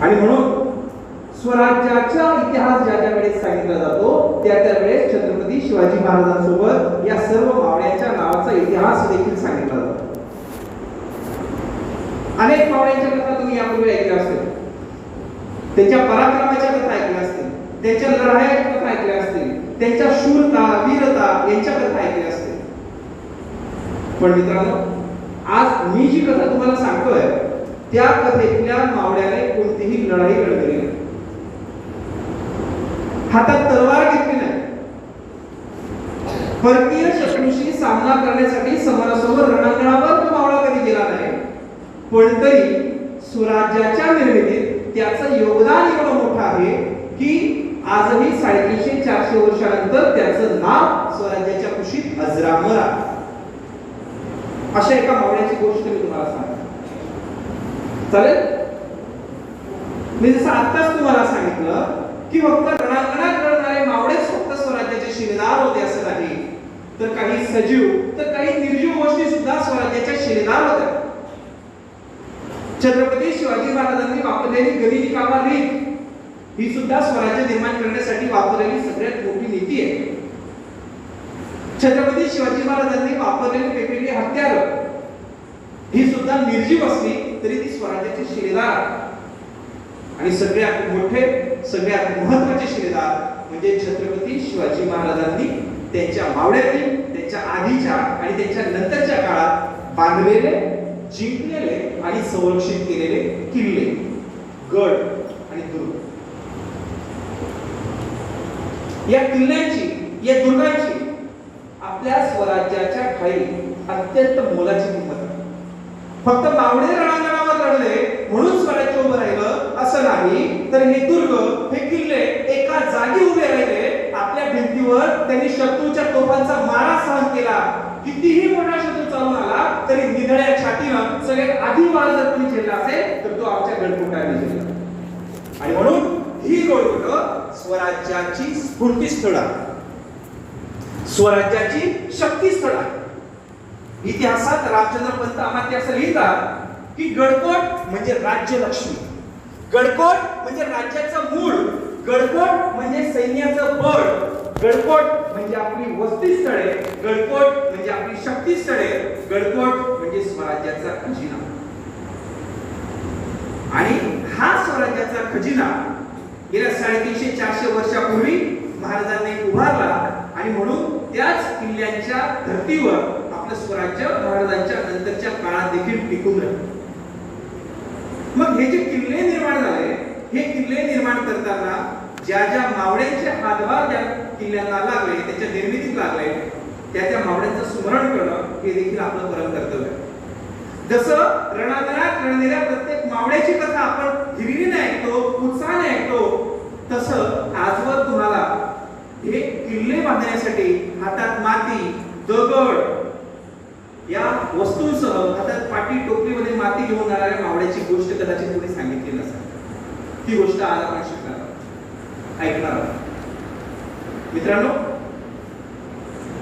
आणि म्हणून स्वराज्याचा इतिहास ज्या ज्या वेळेस सांगितला जातो त्या वेळेस छत्रपती शिवाजी महाराजांसोबत या सर्व मावळ्यांच्या नावाचा इतिहास देखील सांगितला जातो. अनेक मावळ्यांच्या कथा तुम्ही यापूर्वी ऐकल्या असतील, त्यांच्या पराक्रमाच्या कथा ऐकल्या असतील, त्यांच्या लढायांच्या कथा ऐकल्या असतील, त्यांच्या शूरता वीरता यांच्या कथा ऐकल्या असतील. पण मित्रांनो, आज मी जी कथा तुम्हाला सांगतोय त्या कथेतल्या मावळ्याने कोणतीही लढाई लढली नाही, हातात तलवार घेतली नाही, परकीय शत्रूशी सामना करण्यासाठी समोरासमोर रणांगणावर तो मावळा कधी गेला नाही. पण तरी स्वराज्याच्या निर्मितीत त्याचं योगदान एवढं मोठं आहे की आजही 350-400 वर्षानंतर त्याचं नाव स्वराज्याच्या कुशीत अजरामर आहे. अशा एका मावळ्याची गोष्ट मी तुम्हाला सांगतो, चालेल? मी जसं आत्ताच तुम्हाला सांगितलं की फक्त रणांगणात लढणारे मावळेच फक्त स्वराज्याचे शिलेदार होते असं नाही, तर काही सजीव तर काही निर्जीव गोष्टी सुद्धा स्वराज्याच्या शिलेदार होत्या. छत्रपती शिवाजी महाराजांनी वापरलेली गनिमी कामा रीत ही सुद्धा स्वराज्य निर्माण करण्यासाठी वापरलेली सगळ्यात मोठी नीती आहे. छत्रपती शिवाजी महाराजांनी वापरलेली वेगवेगळी हत्यारं ही सुद्धा निर्जीव असली तरी ती स्वराज्याचे शिलेदार. आणि सगळ्यात मोठे सगळ्यात महत्त्वाचे शिलेदार म्हणजे छत्रपती शिवाजी महाराजांनी त्यांच्या मावळ्यातील, त्यांच्या आधीच्या आणि त्यांच्या नंतरच्या काळात बांधलेले, जिंकलेले आणि संरक्षित केलेले किल्ले, गड आणि दुर्ग. या किल्ल्यांची, या दुर्गांची आपल्या स्वराज्याच्या ठाई अत्यंत मोलाची किंमत आहे. फक्त मावळे रणांगणावर लढले म्हणून स्वराज्य उभं राहिलं असं नाही, तर हे दुर्ग, हे किल्ले एका जागी उभे राहिले. आपल्या भिंतीवर त्यांनी शत्रूच्या तोफांचा मारा सहन केला. कितीही मोठा शत्रू चालून आला तरी निधड्या छातीनं सगळ्यात आधी वार जर कोणी झेलला असेल तर तो आमच्या गडकोटाने झेलला. आणि म्हणून ही गडकोट स्वराज्याची स्फूर्तीस्थळ आहे, स्वराज्याची शक्तीस्थळ आहे. इतिहासात रामचंद्र पंत अमात्य असं लिहितात की गडकोट म्हणजे राज्यलक्ष्मी, गडकोट म्हणजे राज्याचं मूळ, गडकोट म्हणजे सैन्याचं बळ, गडकोट म्हणजे आपली वस्तीस्थळे, गडकोट म्हणजे आपली शक्तीस्थळे, गडकोट म्हणजे स्वराज्याचा खजिना. आणि हा स्वराज्याचा खजिना गेल्या 350-400 वर्षापूर्वी महाराजांनी उभारला. आणि म्हणून त्याच किल्ल्यांच्या धर्तीवर आपलं स्वराज्य महाराजांच्या नंतरच्या काळात देखील टिकून राहिलं. मग हे जे किल्ले निर्माण झाले, हे किल्ले निर्माण करताना ज्या ज्या मावळ्यांचे हातभार त्या किल्ल्यांना लागले, त्याच्या निर्मितीत लागले, त्या मावळ्यांचं स्मरण करणं हे देखील आपलं परम कर्तव्य आहे. जसं रणांगणात लढलेल्या प्रत्येक मावळ्याची कथा आपण हिरिरीने ऐकतो, उत्साहाने ऐकतो, तसं आजवर तुम्हाला हे किल्ले बांधण्यासाठी हातात माती, दगड या वस्तूंसह हातात पाटी टोपलीमध्ये माती घेऊन जाणाऱ्या मावळ्याची गोष्ट कदाचित कोणी सांगितली नसेल. ती गोष्ट आज आपण शिकणार, ऐकणार. मित्रांनो,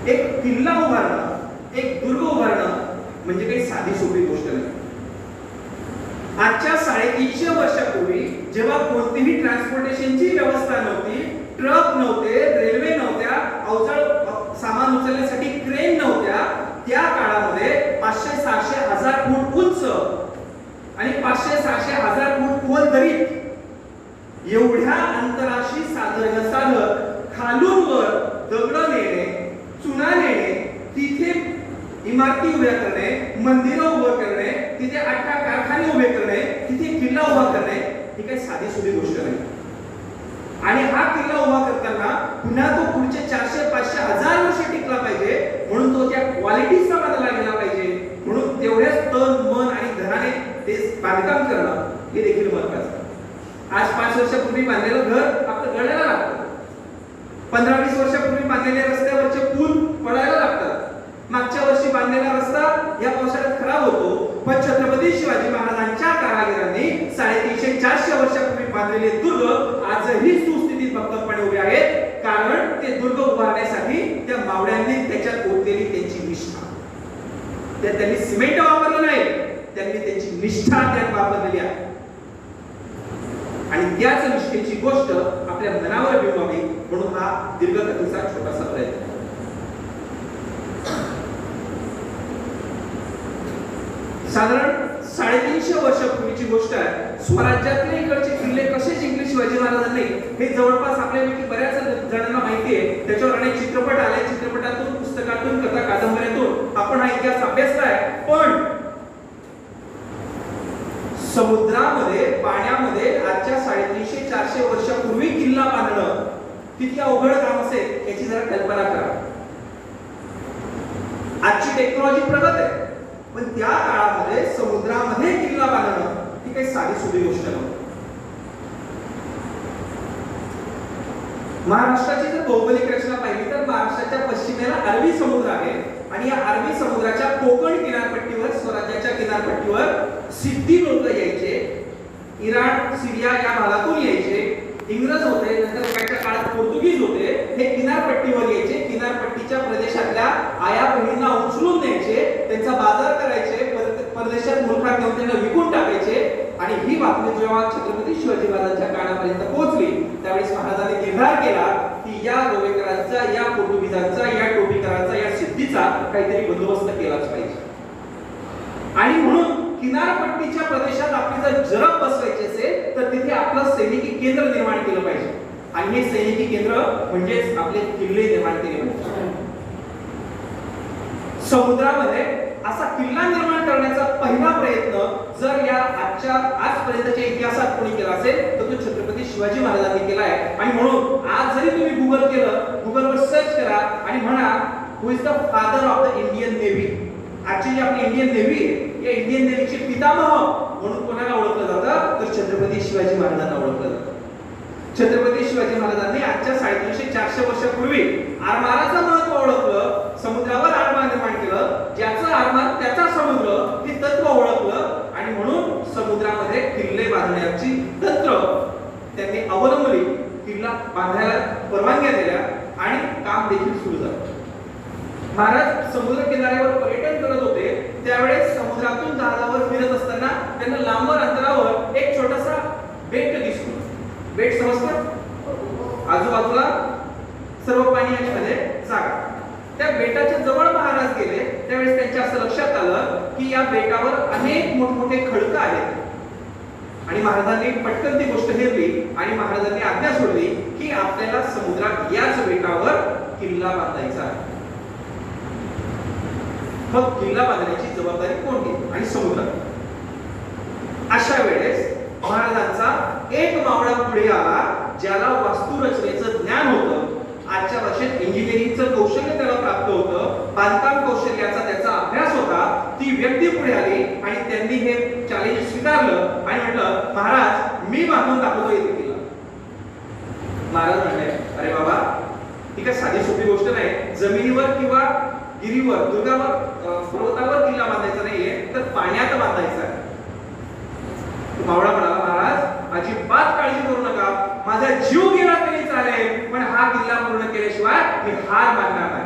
एक किल्ला उभारणं, एक दुर्ग उभारणं म्हणजे काही साधी सोपी गोष्ट नाही. आजच्या 350 वर्षापूर्वी जेव्हा कोणतीही ट्रान्सपोर्टेशनची व्यवस्था नव्हती, ट्रक नव्हते, रेल्वे नव्हत्या, अवजड सामान उचलण्यासाठी क्रेन नव्हत्या, त्या काळामध्ये 500-600-1000 फूट उंच आणि 500-600-1000 फूट खोल दरीत एवढ्या अंतराशी साधं खालून वर दगड नेणे, चुना नेणे, तिथे इमारती उभ्या करणे, मंदिरं उभं करणे, तिथे 8 कारखाने उभे करणे, तिथे किल्ला उभा करणे ही काही साधी सुधी गोष्ट नाही. आणि हा किल्ला उभा करताना पुन्हा तो पुढचे 400-500-1000 वर्ष टिकला पाहिजे, म्हणून तो त्या क्वालिटीचा बांधला गेला पाहिजे. म्हणून तेवढ्याच तन, मन आणि धनाने ते बांधकाम करणं हे देखील महत्त्वाचं आहे. आज 5 वर्षापूर्वी बांधलेलं घर आपलं गळायला लागतं, 15-20 वर्षापूर्वी बांधलेल्या रस्त्यावरचे पूल पडायला लागतात, मागच्या वर्षी बांधलेला रस्ता या पावसाळ्यात खराब होतो. पण छत्रपती शिवाजी महाराजांच्या कारागिरांनी 350-400 वर्षापूर्वी बांधलेले दुर्ग आजही सुस्थितीत भक्कमपणे उभे आहेत. कारण ते दुर्ग उभारण्यासाठी त्या मावळ्यांनी त्याच्यात ओतलेली त्यांची निष्ठा, त्यांनी सिमेंट वापरलं नाही, त्यांनी त्यांची निष्ठा त्यात वापरलेली आहे. आणि त्याच निष्ठेची गोष्ट आपल्या मनावर बिंबवावी म्हणून हा दीर्घकथेचा छोटासा प्रयत्न. साधारण 350 वर्षापूर्वीची गोष्ट आहे. स्वराज्यातले इकडचे किल्ले कसे जिंकले शिवाजी महाराजांनी हे जवळपास आपल्यापैकी बऱ्याच जणांना माहिती आहे. त्याच्यावर अनेक चित्रपट आले, चित्रपटातून, पुस्तकातून, कथा कादंबऱ्यातून आपण हा इतिहास अभ्यासलाय. पण समुद्रामध्ये, पाण्यामध्ये आजच्या 350-400 वर्षापूर्वी किल्ला बांधणं किती अवघड काम असेल याची जरा कल्पना करा. आजची टेक्नॉलॉजी प्रगत आहे, पण त्या काळामध्ये समुद्रामध्ये किल्ला बांधणं ही काही साधी सुधी गोष्ट नव्हती. महाराष्ट्राची जर भौगोलिक रचना पाहिली तर महाराष्ट्राच्या पश्चिमेला अरबी समुद्र आहे आणि या अरबी समुद्राच्या कोकण किनारपट्टीवर, स्वराज्याच्या किनारपट्टीवर सिद्धी लोक यायचे. इराण, सिरिया या भागातून यायचे. इंग्रज होते, नंतर काही काळात पोर्तुगीज होते. हे किनारपट्टीवर यायचे. किनारपट्टीच्या प्रदेशातल्या आया बहिणींना उचलून न्यायचे, त्यांचा बाजार करायचे, परदेशात मुलखात नेऊन त्यांना विकून टाकायचे. आणि ही बातमी जेव्हा छत्रपती शिवाजी महाराजांच्या कानापर्यंत पोहोचली त्यावेळेस महाराजांनी निर्धार केला की या गोवेकरांचा, या पोर्तुगीजांचा, या टोपीकरांचा, या सिद्धीचा काहीतरी बंदोबस्त केलाच पाहिजे. आणि म्हणून किनारपट्टीच्या प्रदेशात आपली जर जरब बसवायची असेल तर तिथे आपलं सैनिकी केंद्र निर्माण केलं पाहिजे. आणि हे सैनिकी केंद्र म्हणजेच आपले किल्ले निर्माण केले पाहिजे. समुद्रामध्ये असा किल्ला निर्माण करण्याचा पहिला प्रयत्न जर या आजपर्यंतच्या इतिहासात कोणी केला असेल तर तो छत्रपती शिवाजी महाराजांनी केला आहे. आणि म्हणून आज जरी तुम्ही गुगल केलं, गुगलवर सर्च करा आणि म्हणा who is the father of the Indian Navy, आजची जी आपली इंडियन नेव्ही आहे या इंडियन नेव्हीचे पितामह म्हणून कोणाला ओळखलं जातं तर छत्रपती शिवाजी महाराजांना ओळखलं जातं. छत्रपती शिवाजी महाराजांनी आजच्या 350-400 वर्षापूर्वी आरमाराचं महत्व ओळखलं, समुद्रावर आरमार निर्माण केलं, ज्याचं आरमार त्याचा समुद्र हे तत्व ओळखलं आणि म्हणून समुद्रामध्ये किल्ले बांधण्याची तंत्र त्यांनी अवलंबली. किल्ला बांधायला परवानग्या दिल्या आणि काम देखील सुरू झालं. महाराज समुद्र किनाऱ्यावर पर्यटन करत होते त्यावेळेस समुद्रातून जहाजावर फिरत असताना त्यांना लांबवर अंतरावर एक छोटासा बेट दिसतो. बेट समजतं? आजूबाजूला सर्व पाणी आणि मध्ये जागा. त्या बेटाच्या जवळ महाराज गेले त्यावेळेस त्यांच्या असं लक्षात आलं की या बेटावर अनेक मोठमोठे खडकं आहेत. आणि महाराजांनी पटकन ती गोष्ट हेरली आणि महाराजांनी आज्ञा सोडली की आपल्याला समुद्रात याच बेटावर किल्ला बांधायचा आहे. मग किल्ला बांधण्याची जबाबदारी कोण घेईल आणि समुद्र. अशा वेळेस महाराजांचा एक मावळा पुढे आला ज्याला वास्तुरचनेचं ज्ञान होतं. आजच्या भाषेत इंजिनिअरिंगचं कौशल्य त्याला प्राप्त होतं, बांधकाम कौशल्याचा त्याचा अभ्यास होता. ती व्यक्ती पुढे आली आणि त्यांनी हे चॅलेंज स्वीकारलं आणि म्हटलं महाराज मी बांधून दाखवतो इथे किल्ला. महाराज म्हटले अरे बाबा ही काय साधी सोपी गोष्ट नाही. जमिनीवर किंवा गिरीवर, दुर्गावर, पर्वतावर किल्ला बांधायचा नाहीये तर पाण्यात बांधायचा आहे. मावळा म्हणाला महाराज अजिबात काळजी करू नका, माझा जीव गेला तरी चालेल पण हा किल्ला पूर्ण केल्याशिवाय मी हार मानणार नाही.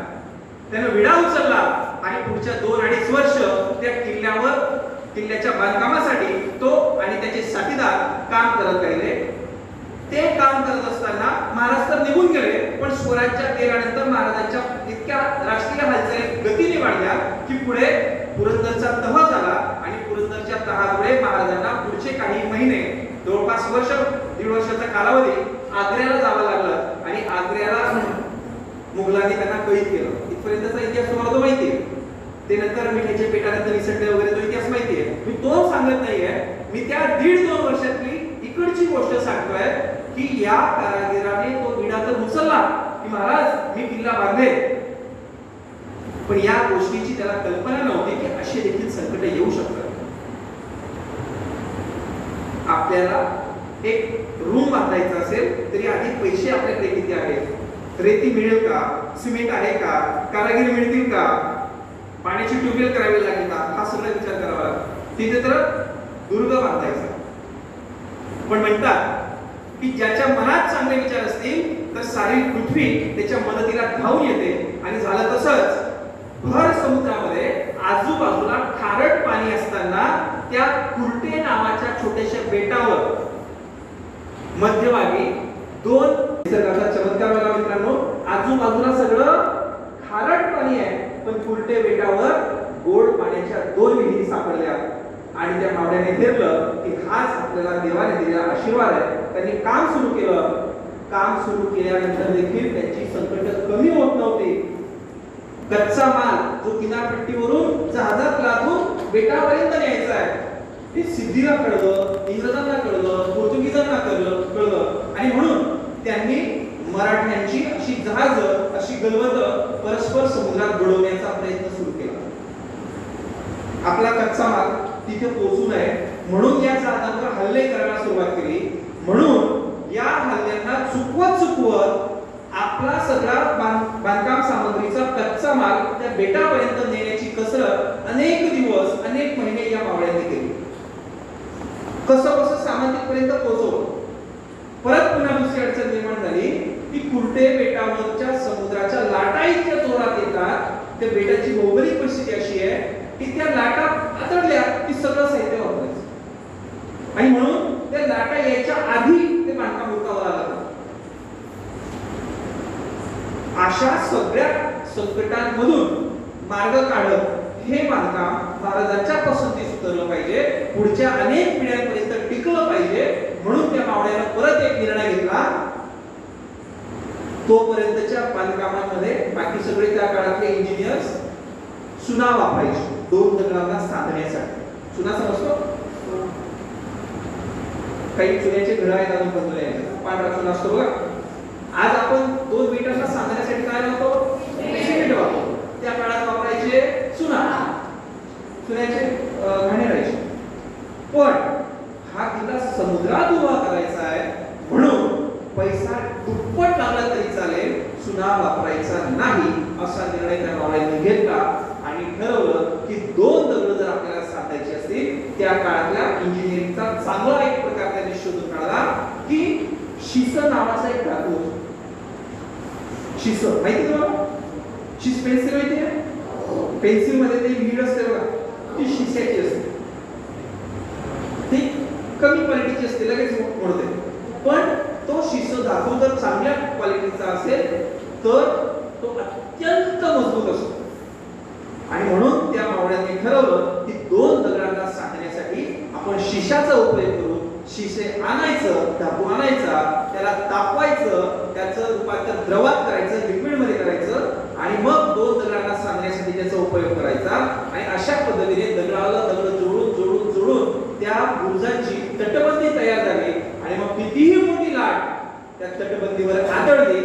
त्याने विडा उचलला आणि पुढच्या 2-2.5 वर्ष त्या किल्ल्याच्या बांधकामासाठी तो आणि त्याचे साथीदार काम करत राहिले. ते काम करत असताना महाराज तर निघून गेले पण स्वराज्यात गेल्यानंतर महाराजांच्या इतक्या राष्ट्रीय हालचाली गतीने वाढल्या की पुढे पुरंदरचा तह झाला आणि पुरंदरच्या तहामुळे महाराजांना पुढचे काही महिने जवळपास वर्ष, 1.5 वर्षाचा कालावधी आग्र्याला जावं लागलं आणि आग्र्याला मुघलांनी त्यांना कैद केलं. इथपर्यंतचा इतिहास तुम्हाला तो माहिती आहे. ते नंतर मिठाच्या पेटानंतर निसटले वगैरे तो इतिहास माहिती आहे. मी तो सांगत नाहीये, मी त्या 1.5-2 वर्षातली इकडची गोष्ट सांगतोय की या कारागिराने तो विडा तर उचलला की महाराज मी किल्ला बांधले, पण या गोष्टीची त्याला कल्पना नव्हती की असे देखील संकट येऊ शकतात. आपल्याला एक रूम बांधायचा असेल तरी आधी पैसे आपल्याकडे किती आहेत, रेती मिळेल का, सिमेंट आहे का, कारागीर मिळतील का, पाण्याची ट्यूबवेल करावी लागेल का, हा सगळा विचार करावा लागतो. तिथे तर दुर्ग बांधायचा. पण म्हणतात की ज्याच्या मनात चांगले विचार असतील तर सारी पृथ्वी त्याच्या मदतीला धावून येते. आणि झालं तसंच भर समुद्रामध्ये आजूबाजूला खारट पाणी असताना त्या कुर्टे नावाच्या छोट्याशा बेटावर मध्यभागी दोन निसर्गाचा चमत्कार बघा मित्रांनो. आजूबाजूला सगळं खारट पाणी आहे, पण कुर्टे बेटावर गोड पाण्याच्या दोन विहिरी सापडल्या. आणि त्या मावळ्याने ठरलं की हाच आपल्याला देवाने दिलेला आशीर्वाद आहे. त्यांनी काम सुरू केलं. काम सुरू केल्यानंतर देखील त्यांची संकट कमी होत नव्हती. कच्चा माल जो किनारपट्टीवरून जहाजात लादून बेटापर्यंत न्यायचा आहे, हे सिद्धीला कळलं, इंग्रजांना कळलं, पोर्तुगीजांना कळलं. आणि म्हणून त्यांनी मराठ्यांची अशी जहाज, अशी गलबत परस्पर समुद्रात बुडवण्याचा प्रयत्न सुरू केला. आपला कच्चा माल तिथे पोहोचू नये म्हणून या जहाजांवर हल्ले करायला सुरुवात केली. म्हणून या हल्ल्यांना चुकवत आपला सगळा बांधकाम सामग्रीचा कच्चा माल त्या बेटापर्यंत नेण्याची कसरत अनेक दिवस, अनेक महिने या मावळ्यांनी केली. कसं सामान तिथपर्यंत पोहोचवलं. परत पुन्हा दुसरी अडचण निर्माण झाली की कुर्टे बेटावरच्या समुद्राच्या लाटा इतक्या जोरात येतात. त्या बेटाची भौगोलिक परिस्थिती अशी आहे की त्या लाटा आदळल्या की सगळं साहित्य वापरायचं. आणि म्हणून त्या लाटा यायच्या आधी ते बांधकाम उरकावं लागलं. अशा सगळ्या संकटांमधून मार्ग काढत हे बांधकाम महाराजांच्या पसंतीस उतरलं पाहिजे, पुढच्या अनेक पिढ्यांपर्यंत टिकलं पाहिजे. म्हणून त्या मावळ्यानं परत एक निर्णय घेतला. तोपर्यंतच्या बांधकामांमध्ये बाकी सगळे त्या काळातले इंजिनियर्स चुना वापरायचे दोन दगडांना साधण्यासाठी. चुना समजतो? काही चुन्याचे घर आहेत अजून बनवले आहेत, पांढरा चुना असतो बघा. आज आपण दोन मीटरला सांधण्यासाठी काय लावतो? सिमेंट वापरतो. त्या काळात वापरायचे चुना. चुन्याचे घाणे राहायचे. पण हा किल्ला समुद्रात उभा करायचा आहे म्हणून पैसा दुप्पट लागला तरी चालेल, चुना वापरायचा नाही असा निर्णय त्या मावळ्यांनी घेतला. आणि ठरवलं की दोन दगड जर आपल्याला साधायचे असतील, त्या काळातल्या इंजिनिअरिंगचा चांगला एक प्रकार त्यांनी शोधून काढला की शिस नावाचा एक धातू. शिस माहिती तुम्हाला? शिस पेन्सिल माहिती आहे? पेन्सिल मध्ये ते लीड असते बघा, ती शिस्याची असते. ती कमी क्वालिटीची असते, लगेच मोडते. पण तो शिस धातू जर चांगल्या क्वालिटीचा असेल तर तो अत्यंत मजबूत असतो. आणि म्हणून त्या मावळ्यांनी ठरवलं की दोन दगडांना साधण्यासाठी आपण शिशाचा उपयोग करू. शिसे आणायचं, धातू आणायचा, त्याला तापवायचं, त्याचं रूपांतर द्रवात करायचं, लिक्विड मध्ये करायचं आणि मग दोन दगडांना सांधण्यासाठी त्याचा उपयोग करायचा. आणि अशा पद्धतीने दगडाला दगड जोडून त्या बुरुजांची तटबंदी तयार झाली. आणि मग कितीही मोठी लाट त्या तटबंदीवर आदळली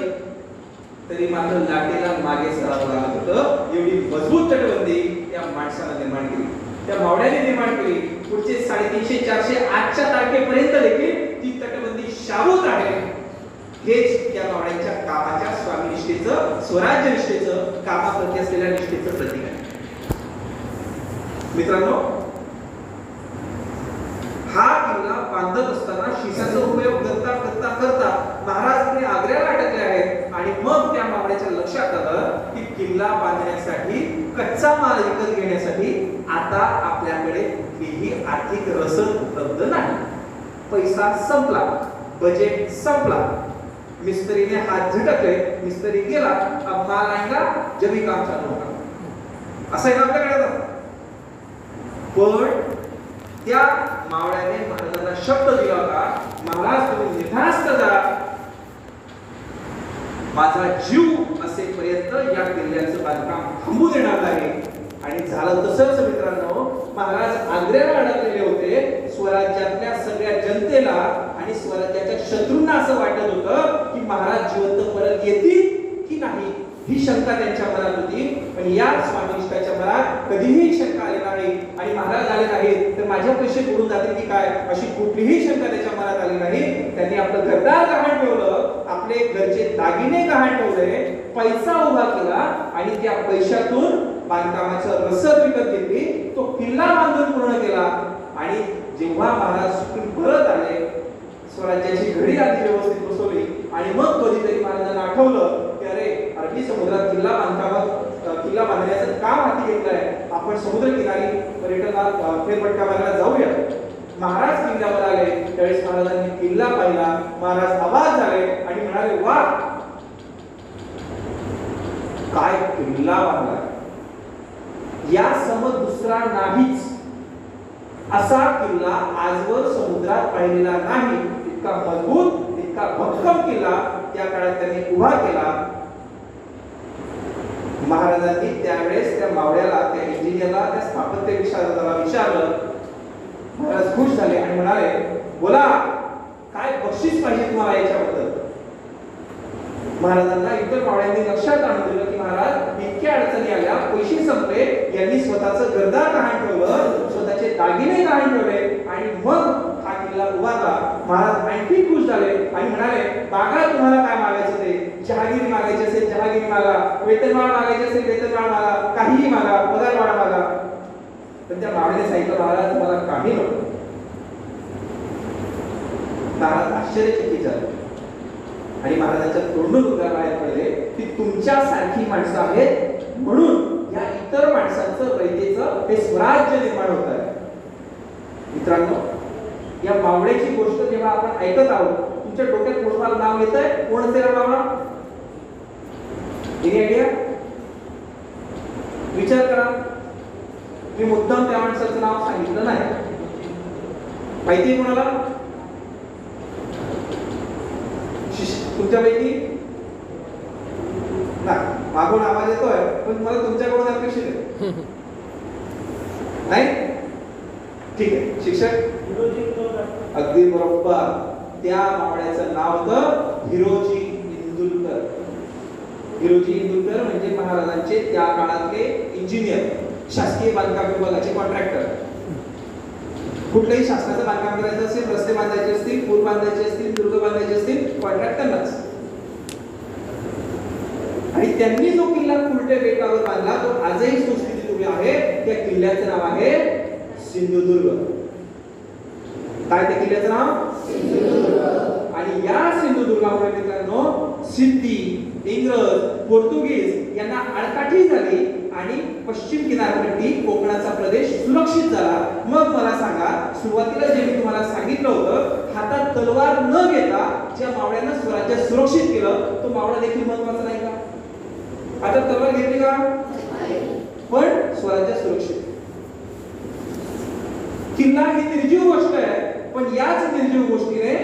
तरी मात्र लाटेला मागे सरावं लागत होतं. एवढी मजबूत तटबंदी त्या माणसाला निर्माण केली, त्या मावळ्याने निर्माण केली. पुढचे 350-400 आजच्या तारखेपर्यंत देखील ती तटबंदी शाबूत राहील. हेच त्या मावळ्यांच्या कामाच्या स्वामीनिष्ठेचं, स्वराज्य निष्ठेचं, कामाप्रती असलेल्या निष्ठेचं प्रतीक आहे. मित्रांनो, हा किल्ला बांधत असताना शिसाचा उपयोग करता महाराज पुढे आग्र्याला अटकले आहेत. आणि मग त्या मावळ्याच्या लक्षात आलं की किल्ला बांधण्यासाठी, कच्चा माल विकत घेण्यासाठी आता आपल्याकडे कुठलीही आर्थिक रसद उपलब्ध नाही. पैसा संपला, बजेट संपला. मिस्त्रीने हात झटकले, मिस्त्री गेला, अब माल आएगा जभी काम चालू होगा. असं आहे आपल्याकडे. पण त्या मावळ्याने महाराजांना शब्द दिला होता, महाराज तुम्ही निर्धास्त करा, माझा जीव असेपर्यंत या किल्ल्याचं बांधकाम थांबू देणार नाही. आणि झालं तसंच मित्रांनो. महाराज आग्र्याला अडकलेले होते. स्वराज्यातल्या सगळ्या जनतेला आणि स्वराज्याच्या शत्रूंना असं वाटत होतं की महाराज जिवंत परत येतील की नाही, ही शंका त्यांच्या मनात होती. पण या स्वामीनिष्ठाच्या मनात कधीही शंका आली नाही. आणि महाराज आले नाहीत तर माझे पैसे बुडून जातील की काय, अशी कुठलीही शंका त्याच्या मनात आली नाही. त्यांनी आपलं घरदार गहाण ठेवलं, आपले घरचे दागिने गहाण ठेवले, पैसा उभा केला आणि त्या पैशातून बांधकामाचं रसद विकत घेतली, तो किल्ला बांधून पूर्ण केला. आणि जेव्हा महाराज सुटून परत आले, स्वराज्याची घडी आधी व्यवस्थित बसवली आणि मग कधीतरी महाराजांना आठवलं की अरे, अरबी समुद्रात किल्ला बांधण्याचं काम हाती घेतलंय, आपण समुद्र किनारी पर्यटनात फेरफटका मारायला जाऊया. महाराज किल्ल्यावर आले त्यावेळेस महाराजांनी किल्ला पाहिला, महाराज आवाज झाले आणि म्हणाले, वा काय किल्ला बांधला, या सम दुसरा नाहीच, असा किल्ला आजवर समुद्रात पाहिलेला नाही, इतका मजबूत इतका भक्कम किल्ला त्या काळात त्यांनी उभा केला. महाराजांनी त्यावेळेस त्या मावळ्याला, त्या इंजिनियरला, त्या स्थापत्य विशारदाला विचारलं. महाराज खुश झाले आणि म्हणाले, बोला काय बक्षीस पाहिजे तुम्हाला याच्याबद्दल. महाराजांना इतर मावळ्यांनी लक्षात आणून दिलं की महाराज इतक्या अडचणी आल्या, पैसे संपले, यांनी स्वतःचं घरदार गहाण ठेवलं, स्वतःचे दागिने गहाण ठेवले आणि मग हा किल्ला उभारला. महाराज आणखी खुश झाले आणि म्हणाले, बागा तुम्हाला काय मागायचं ते, जहागिरी मागायची असेल जहागिरी मागा, वेतनवाढ मागायची असेल वेतनवाढ मागा, काहीही मागा, पगारवाढ मागा. पण त्या मावळ्याने सांगितलं, महाराज मला काही नको. महाराज आश्चर्यचकित झाले आणि महाराजांच्या तोंडून उद्गार बाहेर पडले की तुमच्यासारखी माणसं आहेत म्हणून या इतर माणसांचं रयतेचं हे स्वराज्य निर्माण होत आहे. मित्रांनो, या मावळ्याची गोष्ट जेव्हा आपण ऐकत आहोत, तुमच्या डोक्यात कोणाला नाव येत आहे? कोण असेल मावळा? Any idea? विचार करा. मी मुद्दाम त्या माणसाचं नाव सांगितलं नाही. माहिती आहे कोणाला? तुमच्यापैकी नाही, मागून आवाज येतोय पण मला तुमच्याकडून अपेक्षित आहे. नाही? ठीक आहे. शिक्षक? अगदी बरोबर. त्या मावळ्याचं नाव होतं हिरोजी इंदुलकर. हिरोजी इंदुलकर म्हणजे महाराजांचे त्या काळातले इंजिनियर, शासकीय बांधकाम विभागाचे कॉन्ट्रॅक्टर. कुठलंही शासनाचं बांधकाम करायचं असेल, रस्ते बांधायचे असतील, पूल बांधायचे असतील, दुर्ग बांधायचे असतील, कॉन्ट्रॅक्टरनाच. आणि त्यांनी जो किल्ला कुलटे बेटावर बांधला तो आजही सुस्थितीत उभा आहे. त्या किल्ल्याचं नाव आहे सिंधुदुर्ग. काय त्या किल्ल्याचं नाव? सिंधुदुर्ग. आणि या सिंधुदुर्गामुळे मित्रांनो सिद्धी, इंग्रज, पोर्तुगीज यांना आडकाठी झाली आणि पश्चिम किनारपट्टी कोकणाचा प्रदेश सुरक्षित झाला. मग मला सांगा, सुरुवातीला जे मी तुम्हाला सांगितलं होतं, हातात तलवार न घेता ज्या मावळ्यांना स्वराज्य सुरक्षित केलं, तो मावळा देखील महत्वाचा नाही का? आता तलवार घेतली का? पण स्वराज्य सुरक्षित. किल्ला ही निर्जीव गोष्ट आहे, पण याच निर्जीव गोष्टीने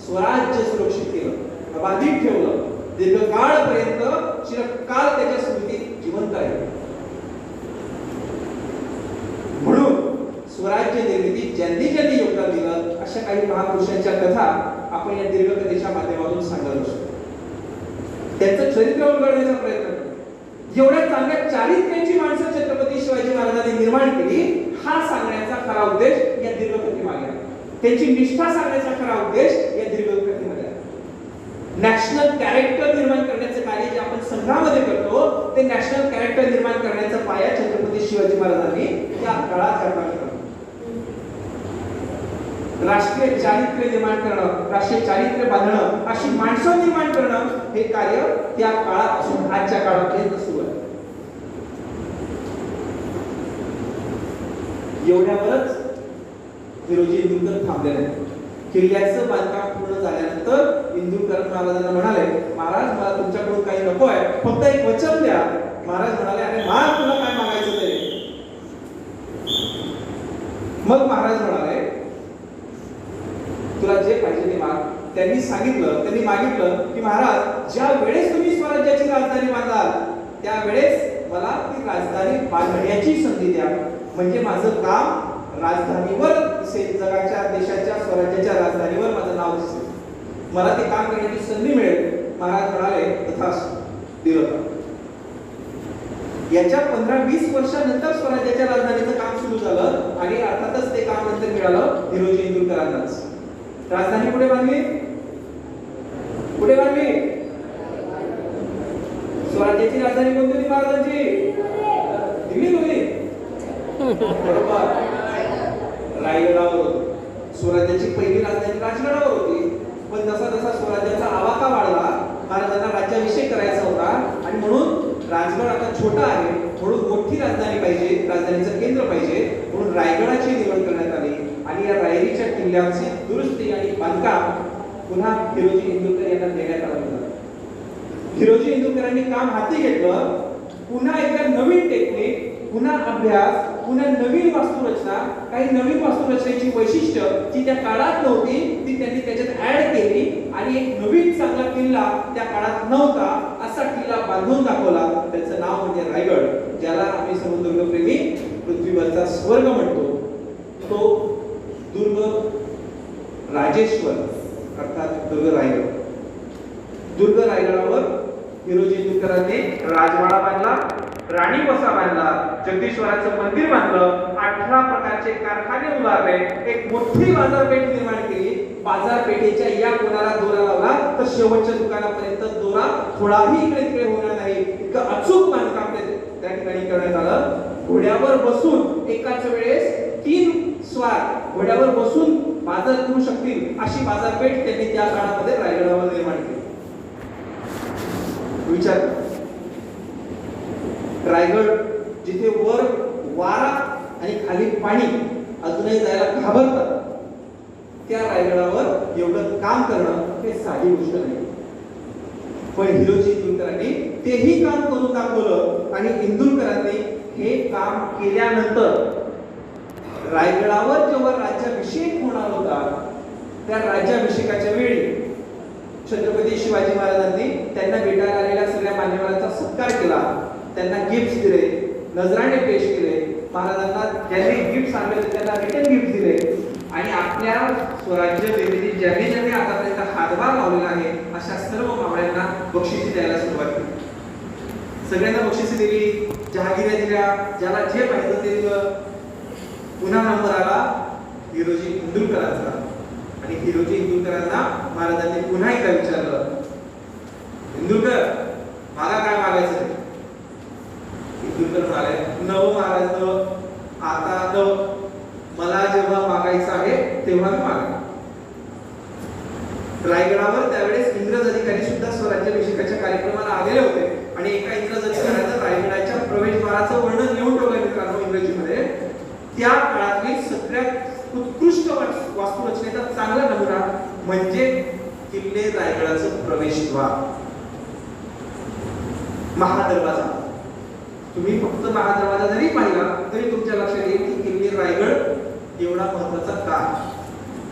स्वराज्य सुरक्षित केलं, बाधित ठेवलं, दीर्घकाळपर्यंत चिरकाल त्याच्या स्मृतीत जिवंत आहे. म्हणून स्वराज्य निर्मितीत ज्यांनी ज्यांनी योगदान दिलं अशा काही महापुरुषांच्या कथा आपण या दीर्घकथेच्या माध्यमातून सांगत असतो. त्यांचं चरित्र उलगडण्याचा प्रयत्न करतो. एवढ्या चांगल्या चारित्र्याची माणसं छत्रपती शिवाजी महाराजांनी निर्माण केली, हा सांगण्याचा खरा उद्देश या दीर्घकथेमागे आहे. त्यांची निष्ठा सांगण्याचा खरा उद्देश या दीर्घकथेमध्ये आहे. नॅशनल कॅरेक्टर निर्माण करण्याचं कार्य जे आपण संघामध्ये करतो, ते नॅशनल कॅरेक्टर निर्माण करण्याचा पाया छत्रपती शिवाजी महाराजांनी त्या काळात घातला. राष्ट्रीय चारित्र्य निर्माण करणं, राष्ट्रीय चारित्र्य बांधणं, अशी माणसं निर्माण करणं हे कार्य त्या काळापासून आजच्या काळापर्यंत सुरू आहे. एवढ्यावरच हिरोजी इंदुलकर थांबले नाही. किल्ल्याचं बांधकाम पूर्ण झाल्यानंतर इंदुलकर महाराजांना म्हणाले, महाराज मला तुमच्याकडून काही नको आहे, फक्त एक वचन द्या. महाराज म्हणाले, अरे माग तुला काय मागायचं ते. मग महाराज म्हणाले, तुला जे पाहिजे ते माग. त्यांनी सांगितलं, त्यांनी मागितलं की महाराज ज्या वेळेस तुम्ही स्वराज्याची राजधानी बांधाल त्यावेळेस मला ती राजधानी बांधण्याची संधी द्या, म्हणजे माझं काम राजधानीवर दिसेल, जगाच्या देशाच्या स्वराज्याच्या राजधानीवर माझं नाव दिसेल, मला ते काम करण्याची संधी मिळेल. महाराज म्हणाले, तथास्तु. दिलं. याच्या 15-20 वर्षानंतर स्वराज्याच्या राजधानीचं काम सुरू झालं आणि अर्थातच ते काम नंतर मिळालं हिरोजी इंदुलकरांनाच. राजधानी कुठे बांधली? कुठे बांधली? स्वराज्याची राजधानी कोणती होती महाराजांची? दिल्ली होती. बरोबर. रायगडावर होती. स्वराज्याची पहिली राजधानी राजगडावर होती. पण जसा जसा स्वराज्याचा आवाका वाढला, महाराजांना राज्याभिषेक करायचा होता आणि म्हणून राजगड आता छोटा आहे, म्हणून मोठी राजधानी पाहिजे, राजधानीचं केंद्र पाहिजे, म्हणून रायगडाची निवड करण्यात आली आणि आणि या रायरीच्या किल्ल्याची दुरुस्ती आणि बांधकाम पुन्हा हिरोजी इंदुरकर यांना देण्यात आलं होतं. हिरोजी इंदुरकरांनी काम हाती घेतलं. पुन्हा एकदा नवीन टेक्निक, पुन्हा अभ्यास, पुन्हा नवीन वास्तुरचना, काही नवीन वास्तुरचनेची वैशिष्ट्य जी त्या काळात नव्हती ती त्यांनी त्याच्यात ऍड केली आणि एक नवीन चांगला किल्ला त्या काळात नव्हता असा किल्ला बांधून दाखवला. त्याचं नाव म्हणजे रायगड, ज्याला आम्ही समुद्रप्रेमी पृथ्वीवरचा स्वर्ग म्हणतो. तो दुर्ग राजेश्वर अर्थात दुर्ग रायगड. दुर्ग रायगडावर हिरोजी इंदुरकरांनी राजवाडा बांधला, राणी वसा बांधला, जगदीश्वराचं मंदिर बांधलं, 18 प्रकारचे कारखाने उभारले, एक मोठी बाजारपेठ निर्माण केली. बाजारपेठेच्या या कोणाला दोरा लावला तर शेवटच्या दुकानापर्यंत दोरा थोडाही इकडे तिकडे होणार नाही, इतकं अचूक बांधकाम त्या ठिकाणी करण्यात आलं. घोड्यावर बसून एकाच वेळेस 3 स्वार घोड्यावर बसून बाजार करू शकतील अशी बाजारपेठ त्यांनी त्या काळामध्ये रायगडावर निर्माण केली. विचार, रायगड जिथे वर वारा आणि खाली पाणी अजूनही जायला घाबरतात, त्या रायगडावर एवढं काम करणं हे साधी गोष्ट नाही. पण हिरोजी इंदुरकरांनी तेही काम करून दाखवलं आणि इंदुरकरांनी हे काम केल्यानंतर रायगडावर जेव्हा राज्याभिषेक होणार होता त्या राज्याभिषेकाच्या वेळी छत्रपती शिवाजी महाराजांनी त्यांना भेटायला आलेल्या सगळ्या मान्यवरांचा सत्कार केला, त्यांना गिफ्ट्स दिले, नजराणे पेश केले. महाराजांना ज्यांनी गिफ्ट्स आणले त्यांना रिटर्न गिफ्ट दिले आणि आपल्या स्वराज्य निर्मितीत ज्यांनी ज्यांनी आतापर्यंत हातभार लावलेला आहे अशा सर्व मावळ्यांना बक्षिसी द्यायला सुरुवात केली. सगळ्यांना बक्षिसी दिली, जहागिऱ्या दिल्या, ज्याला जे पाहिजे ते दिलं. पुन्हा नंबर आला हिरोजी इंदुरकरांचा आणि हिरोजी इंदुरकरांना महाराजांनी पुन्हा एकदा विचारलं, इंदुरकर मला काय मागायचं? इंदुरकर म्हणाले, नव महाराज, आता नव, मला जेव्हा मागायचं आहे तेव्हा मी मागेन. रायगडावर त्यावेळेस इंग्रज अधिकारी सुद्धा स्वराज्याभिषेकाच्या कार्यक्रमाला आलेले होते आणि एका इंग्रज अधिकाऱ्यानं रायगडाच्या प्रवेशद्वाराचं वर्णन लिहून ठेवलं मित्रांनो इंग्रजीमध्ये. त्या काळातली सगळ्यात उत्कृष्ट वास्तुरचनेचा चांगला नमुना म्हणजे किल्ले रायगडाचं प्रवेशद्वार, महादरवाजा. तुम्ही फक्त महादरवाजा जरी पाहिला तरी तुमच्या लक्षात येईल की किल्ले रायगड एवढा महत्त्वाचा का.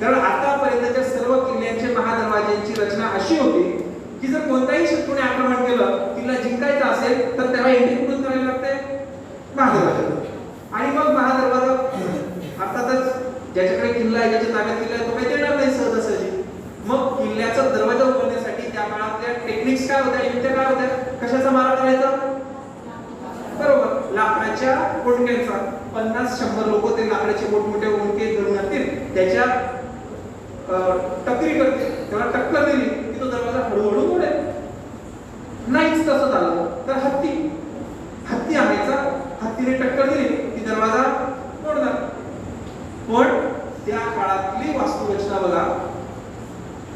कारण आतापर्यंतच्या सर्व किल्ल्यांच्या महादरवाज्यांची रचना अशी होती की जर कोणताही शत्रूने आक्रमण केलं, किल्ला जिंकायचा असेल तर त्याला एंट्री कुठून करावी लागते? महादरवाजा. आणि मग महादरवाजा अर्थातच ज्याच्याकडे किल्ला आहे, ज्याच्या ताब्यात किल्ला आहे तो काही देणार नाही सहजासहजी. मग किल्ल्याचा दरवाजा उघडण्यासाठी त्या काळातल्या टेक्निक्स काय होत्या, युक्त्या काय होत्या? कशाचा मारा करायचा? बरोबर, लाकडाच्या ओंडक्यांचा. 50-100 लोक ते लाकडाचे मोठमोठे ओंडके धरून आणतील, त्याच्या टक्करी करते, तेव्हा टक्कर दिली की तो दरवाजा हळूहळू उघडेल. नाहीच तसं झालं तर हत्ती आणायचा, हत्तीने टक्कर दिली की दरवाजा तोडणार. पण त्या काळातली वास्तुरचना बघा,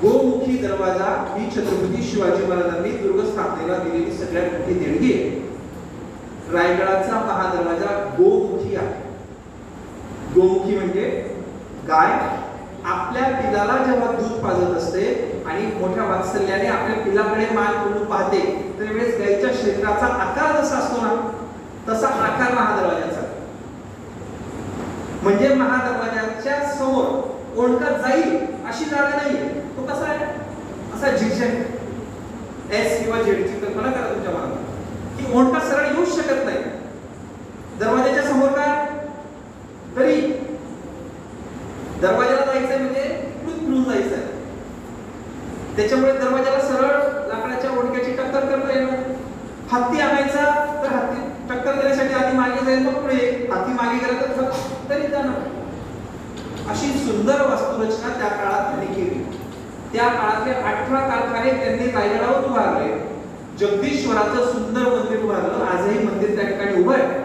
गोमुखी दरवाजा ही छत्रपती शिवाजी महाराजांनी दुर्ग स्थापनेला दिलेली सगळ्यात मोठी देणगी आहे. रायगडाचा महादरवाजा गोमुखी आहे. गोमुखी म्हणजे गाय आपल्या पिलाला जेव्हा दूध पाजत असते आणि मोठ्या वात्सल्याने आपल्या पिलाकडे मान करून पाहते त्यावेळेस गायीच्या शरीराचा आकार जसा असतो ना तसा आकार महादरवाजाचा. म्हणजे महादरवाजाच्या समोर ओंडका जाईल अशी जागा नाहीये. तो कसा आहे? असा झिगझॅग एस किंवा झेडची कल्पना करा तुमच्या मनात की ओंडका सरळ येऊ शकत नाही. दरवाजाच्या समोर काय तरी दरवाजाला जायचंय म्हणजे खुलून जायचंय, त्याच्यामुळे दरवाजाला सरळ लाकडाच्या ओंडक्याची टक्कर करता येणार. हत्ती आणायचा तर हत्ती टक्कर देण्यासाठी आधी मागे जाईल मग पुढे, हाती मागे गेला तर तरी जाणार. अशी सुंदर वास्तुरचना त्या काळात त्यांनी केली. त्या काळातले 18 कारखाने त्यांनी रायगडावर उभारले. जगदीश्वराचं सुंदर मंदिर उभारलं. आजही मंदिर त्या ठिकाणी उभं आहे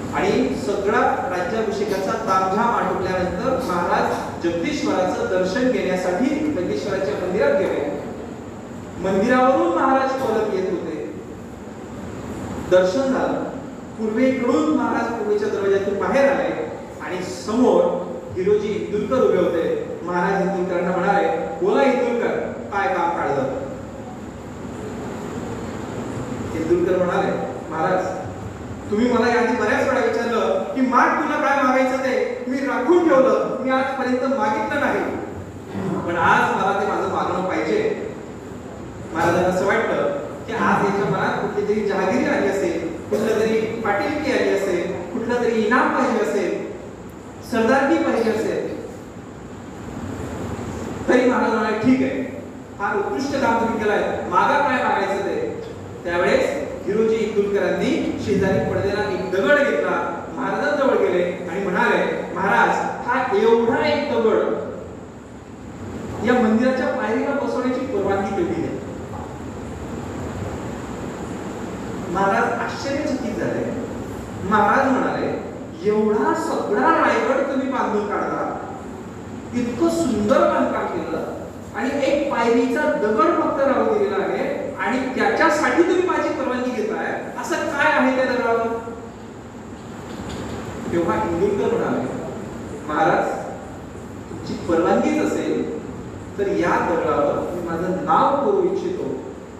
आणि सगळा राज्याभिषेकाचा तामझाम आटोपल्यानंतर महाराज जगदीश्वराचं दर्शन घेण्यासाठी जगदीश्वराच्या मंदिरात गेले. मंदिरावरून महाराज परत येत होते. दर्शन झालं. पूर्वेकडून महाराज पूर्वेच्या दरवाज्यातून बाहेर आले आणि समोर हिरोजी इंदुरकर उभे होते. महाराज इंदुरकरांना म्हणाले, बोला इंदुरकर, काय काम काढलं? इंदुरकर म्हणाले, महाराज तुम्ही मला याआधी बऱ्याच वेळा विचारलं की माग तुला काय मागायचं ते मी राखून ठेवलं, मी आजपर्यंत मागितलं नाही, पण आज मला ते माझं मागणं पाहिजे. महाराजांना असं वाटलं की आज याच्या मनात कुठली तरी जहागिरी आली असेल, कुठलं तरी पाटीलकी आली असेल, कुठलं तरी इनाम पाहिजे असेल, सरदारकी पाहिजे असेल. तरी महाराज म्हणाले, ठीक आहे, फार उत्कृष्ट काम तुम्ही केलंय, मागा काय मागायचं ते. त्यावेळेस हिरोजी इंदुरकरांनी शेजारी पडलेला एक दगड घेतला, महाराजांजवळ गेले आणि म्हणाले, महाराज हा एवढा एक दगड या मंदिराच्या पायरीला बसवण्याची परवानगी तेवढी आहे. महाराज आश्चर्यचकित झाले. महाराज म्हणाले, एवढा सगळा रायगड तुम्ही बांधून काढला, इतकं सुंदर बांधकाम केलं आणि एक पायरीचा दगड फक्त राहू दिलेला आहे आणि त्याच्यासाठी तुम्ही माझी परवानगी घेताय, असं काय आहे त्या दगडावर? तेव्हा इंदुरकर म्हणाले, महाराज तुमची परवानगीच असेल तर या दगडावर मी माझं नाव करू इच्छितो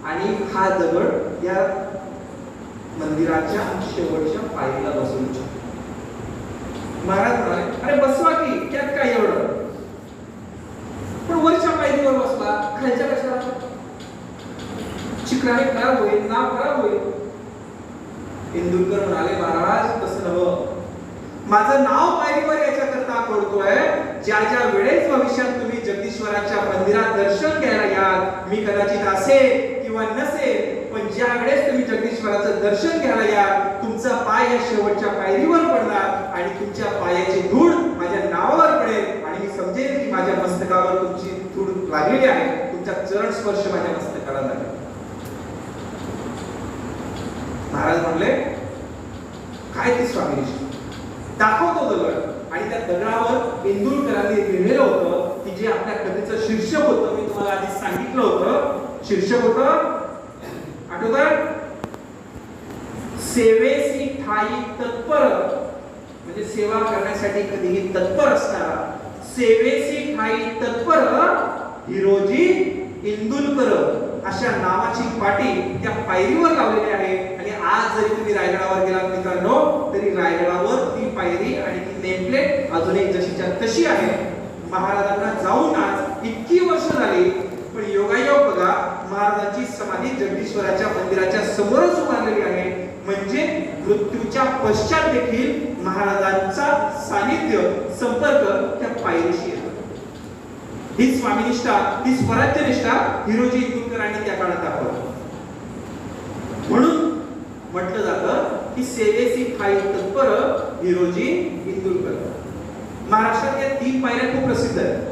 आणि हा दगड या मंदिराच्या शेवटच्या पायरीला बसवू इच्छितो. महाराज म्हणाले, अरे बसवा की, त्यात काय एवढं, पण वरच्या पायरीवर बसला, खालच्या कशाला? चिकराने खराब होईल, नाव खराब होईल. इंदुरकर म्हणाले, महाराज तसं नव्हं, माझं नाव पायरीवर याच्याकरता पडतोय, ज्या ज्या वेळेस भविष्यात तुम्ही जगदीश्वराच्या मंदिरात दर्शन घ्यायला याल, मी कदाचित असेल किंवा नसेल, पण ज्या वेळेस तुम्ही जगदीश्वराचं दर्शन घ्यायला याल, तुमचा पाय या शेवटच्या पायरीवर पडणार आणि तुमच्या पायाची धूळ माझ्या नावावर पडेल आणि मी समजेल की माझ्या मस्तकावर तुमची धूळ लागलेली आहे, तुमचा चरण स्पर्श माझ्या मस्तकाला लागेल. महाराज म्हणले, काय ते स्वामीजी दाखवतो दगड. आणि त्या दगडावर इंदुरकरांनी लिहिलेलं होतं की जे आपल्या कथेचं शीर्षक होतं, मी तुम्हाला आधी सांगितलं होतं, शीर्षक होतं आठवतं, सेवेसी ठाई तत्पर, म्हणजे सेवा करण्यासाठी कधीही तत्पर असणारा, सेवेसी ठाई तत्पर हिरोजी इंदुरकर अशा नावाची पाटी त्या पायरीवर लावलेली आहे. आणि आज जरी तुम्ही रायगडावर गेलात मित्रांनो, तरी रायगडावर ती पायरी आणि ती नेमप्लेट अजूनही जशीच्या तशी आहे. महाराजांना जाऊन आज इतकी वर्ष झाली, पण योगायोग बघा, महाराजांची समाधी जगदीश्वराच्या मंदिराच्या समोरच उभारलेली आहे. म्हणजे मृत्यूच्या पश्चात देखील महाराजांचा सानिध्य, संपर्क त्या पायरीशी येतो. ही स्वामीनिष्ठा, ही स्वराज्यनिष्ठा हिरोजी इंदुरकरांनी त्या काळात दाखवली. म्हणून म्हटलं जातं की सेवेसी ठाई तत्पर हिरोजी इंदुरकर. महाराष्ट्रात या 3 पायऱ्या खूप प्रसिद्ध आहेत.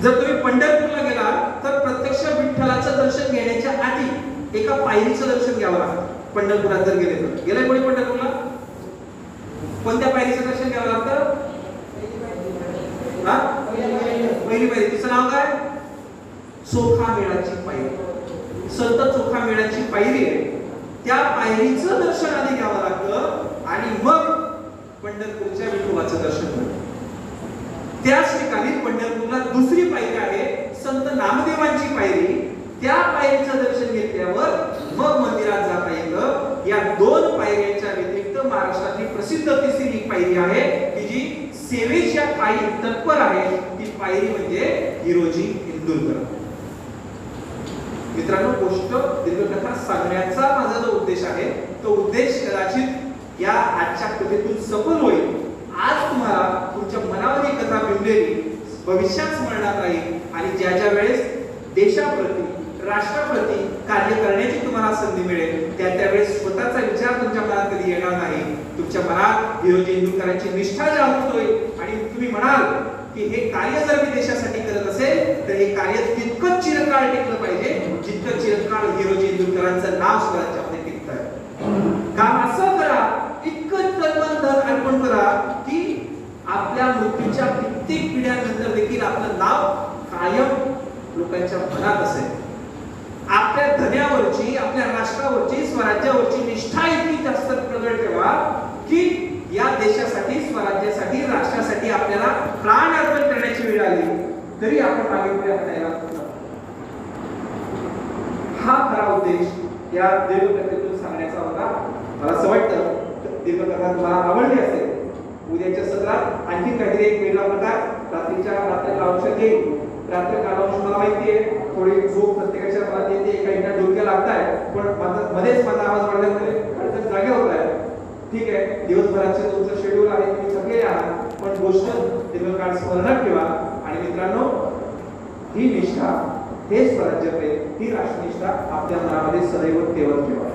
जर तुम्ही पंढरपूरला गेला तर प्रत्यक्ष विठ्ठलाचं दर्शन घेण्याच्या आधी एका पायरीचं दर्शन घ्यावं लागतं. पंढरपुरात जर गेले तर, गेलाय कोणी पंढरपूरला? कोणत्या पायरीचं दर्शन घ्यावं लागतं? पहिली पायरी. तिचं नाव काय? चोखा मेळाची पायरी. संत चोखा मेळाची पायरी आहे. त्या पायरीचं दर्शन आधी घ्यावं लागतं आणि मग पंढरपूरच्या विठोबाचं दर्शन होतं. त्याच ठिकाणी पंढरपूरला दुसरी पायरी आहे, संत नामदेवांची पायरी. त्या पायरीचं दर्शन घेतल्यावर मग मंदिरात जाता येतं. या 2 पायऱ्यांच्या व्यतिरिक्त महाराष्ट्रातली प्रसिद्ध तिसरी पायरी आहे की जी सेवेच्या ठाई तत्पर आहे. ती पायरी म्हणजे हिरोजी इंदुरकर. मित्रांनो, गोष्ट दीर्घकथा सांगण्याचा माझा जो उद्देश आहे, तो उद्देश कदाचित या आजच्या कथेतून सफल होईल. आज तुम्हाला तुमच्या मनावर ही कथा बिंबलेली भविष्यात स्मरणात राहील आणि ज्या ज्या वेळेस देशाप्रती, राष्ट्राप्रती कार्य करण्याची तुम्हाला संधी मिळेल, त्या त्यावेळेस स्वतःचा विचार तुमच्या मनात कधी येणार नाही. तुमच्या मनात हिरोजी इंदुरकरांची निष्ठा जागृत होईल आणि तुम्ही म्हणाल की हे कार्य जर मी देशासाठी करत असेल तर हे कार्य तितकंच चिरकाळ टिकलं पाहिजे जितकं चिरकाळ हिरोजी इंदुरकरांचं नाव स्वराज्यामध्ये टिकत आहे. काम असं करा, इतकं तन अर्पण करा की आपल्या मृत्यूच्या कित्येक पिढ्यांनंतर देखील आपलं नाव कायम लोकांच्या मनात असेल. आपल्या धन्यावरची, आपल्या राष्ट्रावरची, स्वराज्यावरची निष्ठा इतकी जास्त प्रगट ठेवा की या देशासाठी, स्वराज्यासाठी, राष्ट्रासाठी आपल्याला प्राण अर्पण करण्याची वेळ आली तरी आपण मागे पुढे हटायला नको. हा खरा उद्देश या दीर्घकथेतून सांगण्याचा होता. मला असं वाटतं दीर्घकथा तुम्हाला आवडली असेल. उद्याच्या सत्रात आणखी काहीतरी एक वेगळा प्रकार रात्र कालांशात येईल. रात्र कालांश मला माहिती आहे थोडी झोप प्रत्येकाच्या मनात येते, काहींना डोक्या लागताय, पण मध्येच माझा आवाज वाढल्यामुळे जागे होत आहे. ठीक आहे, दिवसभराचे तुमचं शेड्यूल आहे, तुम्ही सगळे आहात, पण गोष्ट दीर्घकाळ स्मरणात ठेवा. आणि मित्रांनो, ही निष्ठा, हे स्वराज्य प्रेम, ही राष्ट्रनिष्ठा आपल्या मनामध्ये सदैव ठेवत ठेवा.